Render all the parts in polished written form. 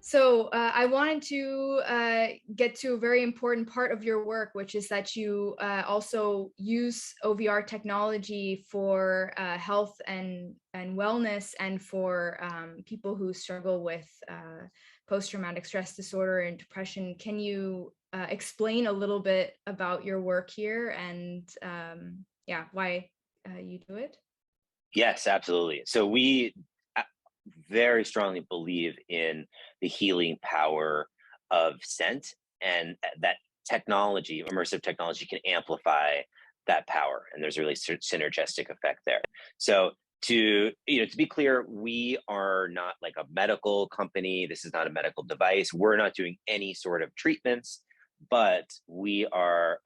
So I wanted to get to a very important part of your work, which is that you also use OVR technology for health and wellness, and for people who struggle with post-traumatic stress disorder and depression. Can you explain a little bit about your work here and yeah, why you do it? Yes, absolutely. So we very strongly believe in the healing power of scent, and that technology, immersive technology, can amplify that power. And there's a really synergistic effect there. So to be clear, we are not like a medical company. This is not a medical device. We're not doing any sort of treatments, but we are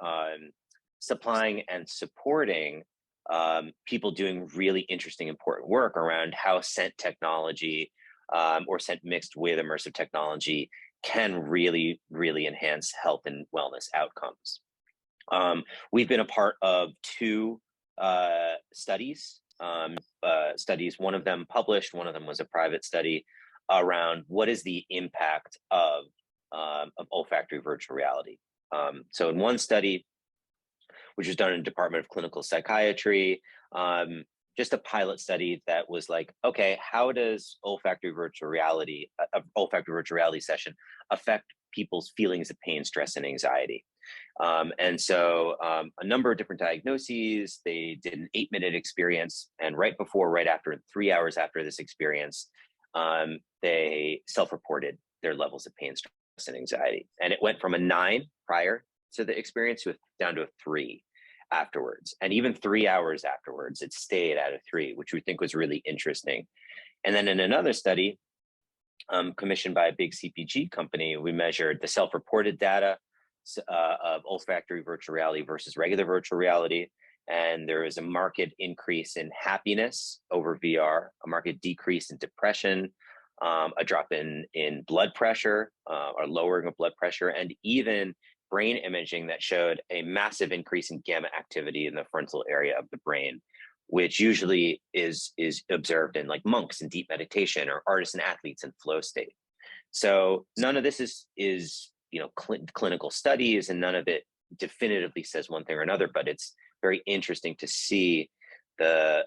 supplying and supporting people doing really interesting, important work around how scent technology or scent mixed with immersive technology can really, really enhance health and wellness outcomes. We've been a part of two studies. One of them published, one of them was a private study around what is the impact of olfactory virtual reality. So in one study, which was done in the Department of Clinical Psychiatry, just a pilot study that was like, okay, how does olfactory virtual reality session affect people's feelings of pain, stress, and anxiety? And so a number of different diagnoses. They did an 8-minute experience, and right after, 3 hours after this experience, they self-reported their levels of pain, stress, and anxiety. And it went from a 9 prior to the experience down to a 3 afterwards. And even 3 hours afterwards, it stayed at a 3, which we think was really interesting. And then in another study commissioned by a big CPG company, we measured the self-reported data of olfactory virtual reality versus regular virtual reality. And there is a marked increase in happiness over VR, a marked decrease in depression, a drop in blood pressure, or lowering of blood pressure, and even brain imaging that showed a massive increase in gamma activity in the frontal area of the brain, which usually is observed in like monks in deep meditation or artists and athletes in flow state. So none of this is clinical studies, and none of it definitively says one thing or another, but it's very interesting to see the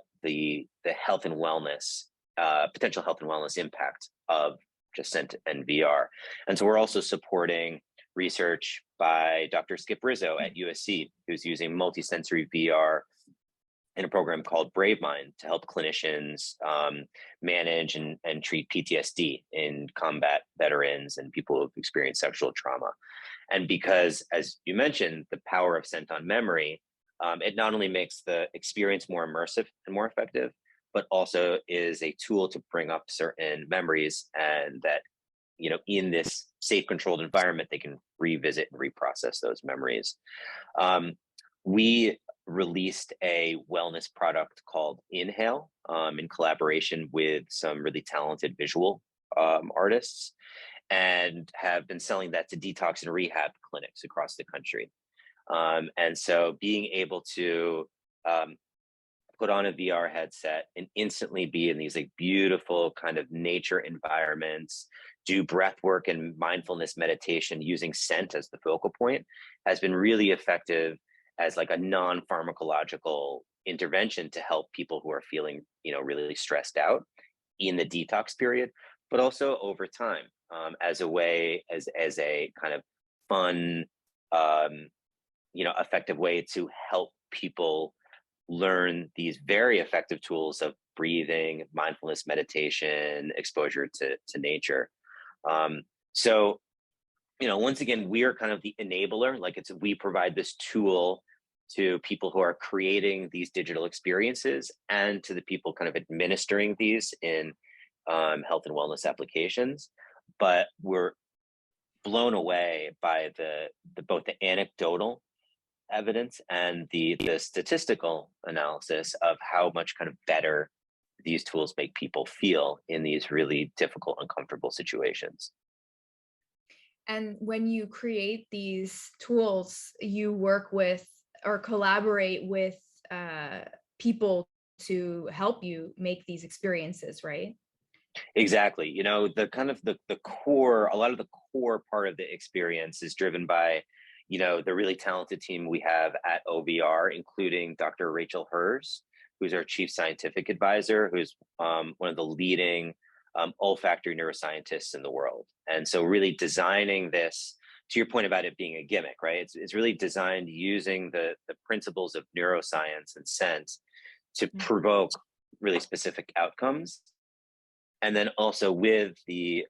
health and wellness, potential health and wellness impact of just scent and VR. And so we're also supporting research by Dr. Skip Rizzo at USC, who's using multisensory VR in a program called BraveMind to help clinicians manage and treat PTSD in combat veterans and people who've experienced sexual trauma. And because, as you mentioned, the power of scent on memory, it not only makes the experience more immersive and more effective, but also is a tool to bring up certain memories, and that, in this safe, controlled environment, they can revisit and reprocess those memories. We released a wellness product called Inhale in collaboration with some really talented visual artists, and have been selling that to detox and rehab clinics across the country. And so being able to put on a VR headset and instantly be in these like beautiful kind of nature environments, do breath work and mindfulness meditation using scent as the focal point, has been really effective as like a non-pharmacological intervention to help people who are feeling, really stressed out in the detox period, but also over time, as a kind of fun, effective way to help people learn these very effective tools of breathing, mindfulness meditation, exposure to nature. So, once again, we are kind of the enabler. Like, we provide this tool to people who are creating these digital experiences, and to the people kind of administering these in health and wellness applications. But we're blown away by both the anecdotal evidence and the statistical analysis of how much kind of better these tools make people feel in these really difficult, uncomfortable situations. And when you create these tools, you work with or collaborate with people to help you make these experiences, right? Exactly. You know, the kind of the core, a lot of the core part of the experience is driven by, you know, the really talented team we have at OVR, including Dr. Rachel Hers, who's our chief scientific advisor, who's one of the leading olfactory neuroscientists in the world. And so really designing this, to your point about it being a gimmick, right? It's really designed using the principles of neuroscience and scent to Mm. provoke really specific outcomes, and then also with the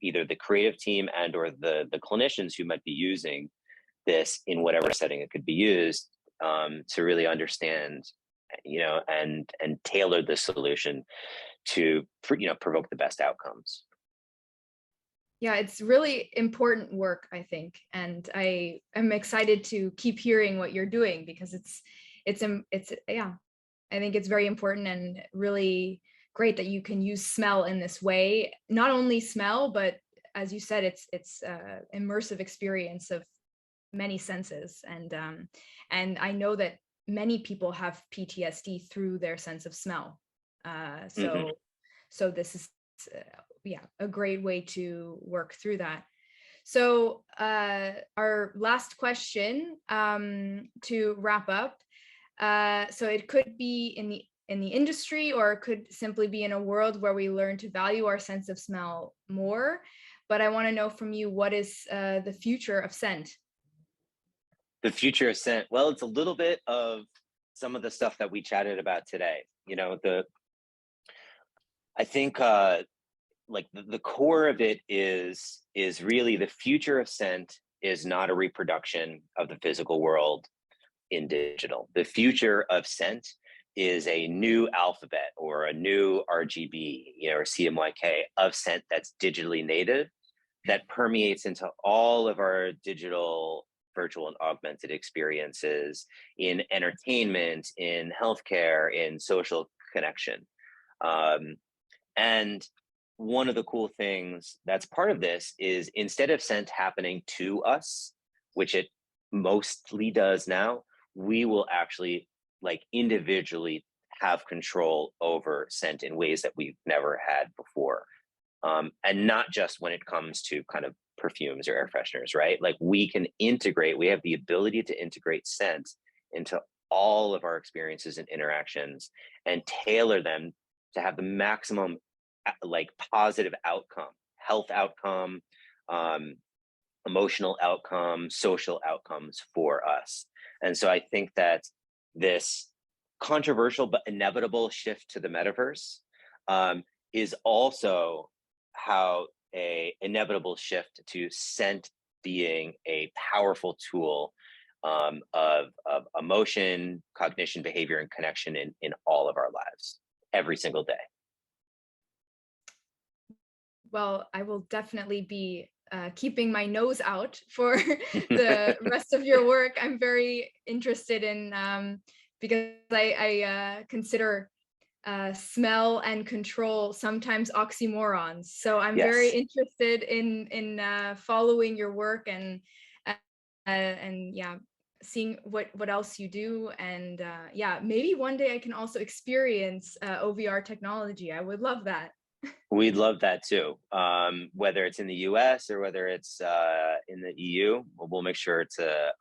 either the creative team and or the clinicians who might be using this in whatever setting it could be used, to really understand, you know, and tailor the solution to, you know, provoke the best outcomes. Yeah, it's really important work, I think, and I am excited to keep hearing what you're doing because it's yeah, I think it's very important and really great that you can use smell in this way. Not only smell, but as you said, it's immersive experience of many senses, and I know that many people have PTSD through their sense of smell. Uh, Hmm. so so this is uh, yeah, a great way to work through that. So our last question, to wrap up. So it could be in the industry, or it could simply be in a world where we learn to value our sense of smell more. But I want to know from you, what is the future of scent? The future of scent, well, it's a little bit of some of the stuff that we chatted about today. You know, I think like the core of it is really the future of scent is not a reproduction of the physical world in digital. The future of scent is a new alphabet or a new RGB, you know, or CMYK of scent that's digitally native, that permeates into all of our digital, virtual, and augmented experiences in entertainment, in healthcare, in social connection. Um, and one of the cool things that's part of this is, instead of scent happening to us, which it mostly does now, we will actually like individually have control over scent in ways that we've never had before. And not just when it comes to kind of perfumes or air fresheners, right? Like we have the ability to integrate scent into all of our experiences and interactions and tailor them to have the maximum like positive outcome, health outcome, um, emotional outcome, social outcomes for us. And so I think that this controversial but inevitable shift to the metaverse, um, is also how a inevitable shift to scent being a powerful tool, of emotion, cognition, behavior, and connection in all of our lives every single day. Well, I will definitely be keeping my nose out for the rest of your work. I'm very interested in, because I consider smell and control sometimes oxymorons. So I'm very Yes. interested in following your work and yeah, seeing what else you do. And yeah, maybe one day I can also experience OVR technology. I would love that. We'd love that too. Whether it's in the US or whether it's in the EU, we'll make sure to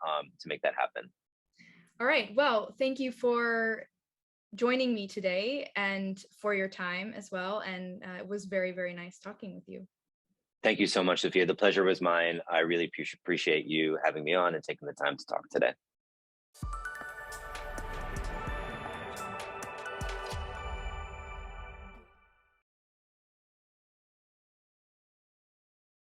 make that happen. All right. Well, thank you for joining me today and for your time as well. And it was very, very nice talking with you. Thank you so much, Sophia. The pleasure was mine. I really appreciate you having me on and taking the time to talk today.